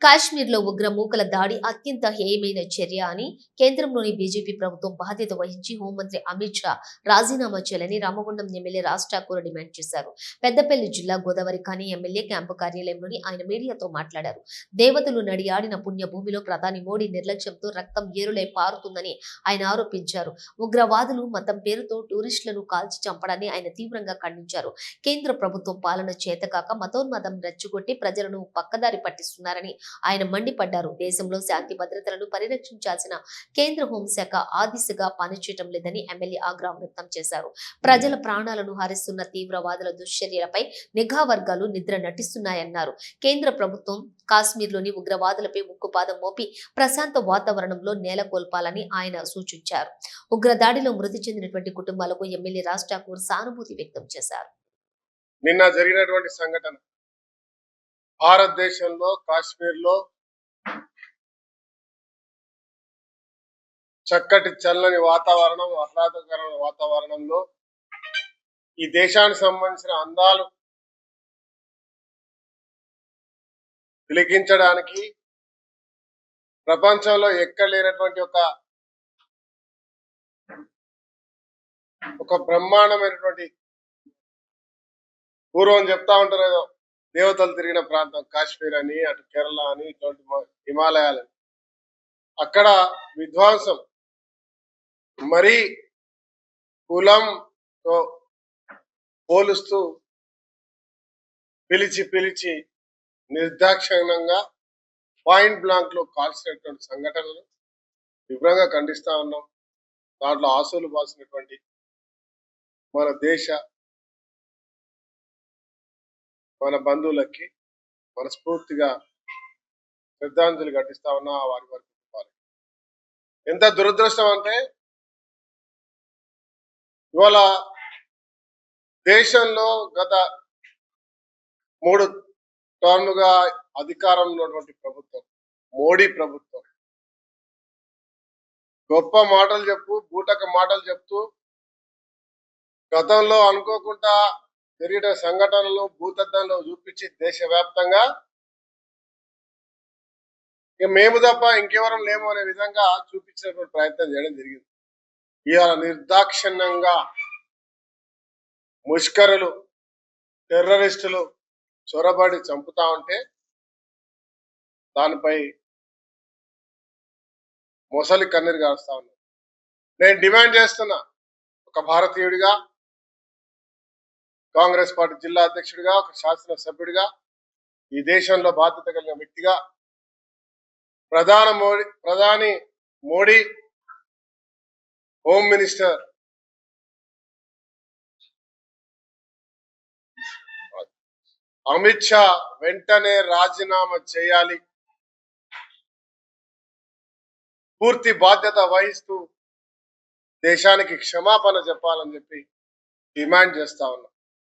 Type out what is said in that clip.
కాశ్మీర్లో ఉగ్ర మూకల దాడి అత్యంత హేయమైన చర్య అని కేంద్రంలోని బీజేపీ ప్రభుత్వం బాధ్యత వహించి హోంమంత్రి అమిత్ షా రాజీనామా చేయాలని రామగుండం ఎమ్మెల్యే రాజ్ ఠాకూర్ డిమాండ్ చేశారు. పెద్దపల్లి జిల్లా గోదావరి ఖని ఎమ్మెల్యే క్యాంపు కార్యాలయంలోని ఆయన మీడియాతో మాట్లాడారు. దేవతలు నడియాడిన పుణ్యభూమిలో ప్రధాని మోడీ నిర్లక్ష్యంతో రక్తం ఏరులై పారుతుందని ఆయన ఆరోపించారు. ఉగ్రవాదులు మతం పేరుతో టూరిస్టులను కాల్చి చంపడాన్ని ఆయన తీవ్రంగా ఖండించారు. కేంద్ర ప్రభుత్వం పాలన చేతకాక మతోన్మతం రెచ్చగొట్టి ప్రజలను పక్కదారి పట్టిస్తున్నారని ఆయన మండిపడ్డారు. దేశంలో శాంతి భద్రతలను పరిరక్షించాల్సిన కేంద్ర హోంశాఖ ఆ దిశగా పనిచేయటం లేదని ఎమ్మెల్యే ఆగ్రహం వ్యక్తం చేశారు. ప్రజల ప్రాణాలను హరిస్తున్న తీవ్రవాదుల దుశ్చర్యలపై నిఘా వర్గాలు నిద్ర నటిస్తున్నాయన్నారు. కేంద్ర ప్రభుత్వం కాశ్మీర్లోని ఉగ్రవాదులపై ఉక్కుపాదం మోపి ప్రశాంత వాతావరణంలో నేలకొల్పాలని ఆయన సూచించారు. ఉగ్రదాడిలో మృతి చెందినటువంటి కుటుంబాలకు ఎమ్మెల్యే రాజ్ ఠాకూర్ సానుభూతి వ్యక్తం చేశారు. నిన్న జరిగినటువంటి సంఘటన భారతదేశంలో కాశ్మీర్లో చక్కటి చల్లని వాతావరణం, ఆహ్లాదకరమైన వాతావరణంలో ఈ దేశానికి సంబంధించిన అందాలు వెలిగించడానికి ప్రపంచంలో ఎక్కడ లేనటువంటి ఒక బ్రహ్మాండమైనటువంటి, పూర్వం చెప్తా ఉంటారు ఏదో దేవతలు తిరిగిన ప్రాంతం కాశ్మీర్ అని, అటు కేరళ అని, ఇటువంటి హిమాలయాలని, అక్కడ విధ్వంసం మరీ కులంతో పోలుస్తూ పిలిచి నిర్దాక్షిణ్యంగా పాయింట్ బ్లాంక్ లో కాల్చినటువంటి సంఘటనలు తీవ్రంగా ఖండిస్తా ఉన్నాం. దాంట్లో ఆసులు బాసినటువంటి మన దేశ మన బంధువులకి మనస్ఫూర్తిగా శ్రద్ధాంజలి ఘటిస్తా ఉన్నా వారి కుటుంబాలకి. ఎంత దురదృష్టం అంటే ఇవాళ దేశంలో గత 3 టర్ముగా అధికారంలో ఉన్నటువంటి ప్రభుత్వం, మోడీ ప్రభుత్వం, గొప్ప మాటలు బూటక మాటలు చెప్తూ గతంలో అనుకోకుండా జరిగిన సంఘటనలు భూతద్దంలో చూపించి దేశవ్యాప్తంగా మేము తప్ప ఇంకెవరం లేము అనే విధంగా చూపించినటువంటి ప్రయత్నం చేయడం జరిగింది. ఇవాళ నిర్దాక్షిణ్యంగా ముష్కరులు, టెర్రరిస్టులు చొరబడి చంపుతా ఉంటే దానిపై మొసలి కన్నీరు కారుస్తా ఉన్నారు. నేను డిమాండ్ చేస్తున్నా, ఒక భారతీయుడిగా, కాంగ్రెస్ పార్టీ జిల్లా అధ్యక్షుడిగా, ఒక శాసనసభ్యుడిగా, ఈ దేశంలో బాధ్యత కలిగిన వ్యక్తిగా ప్రధాని మోడీ, హోమ్ మినిస్టర్ అమిత్ షా వెంటనే రాజీనామా చేయాలి, పూర్తి బాధ్యత వహిస్తూ దేశానికి క్షమాపణ చెప్పాలని చెప్పి డిమాండ్ చేస్తా ఉన్నా.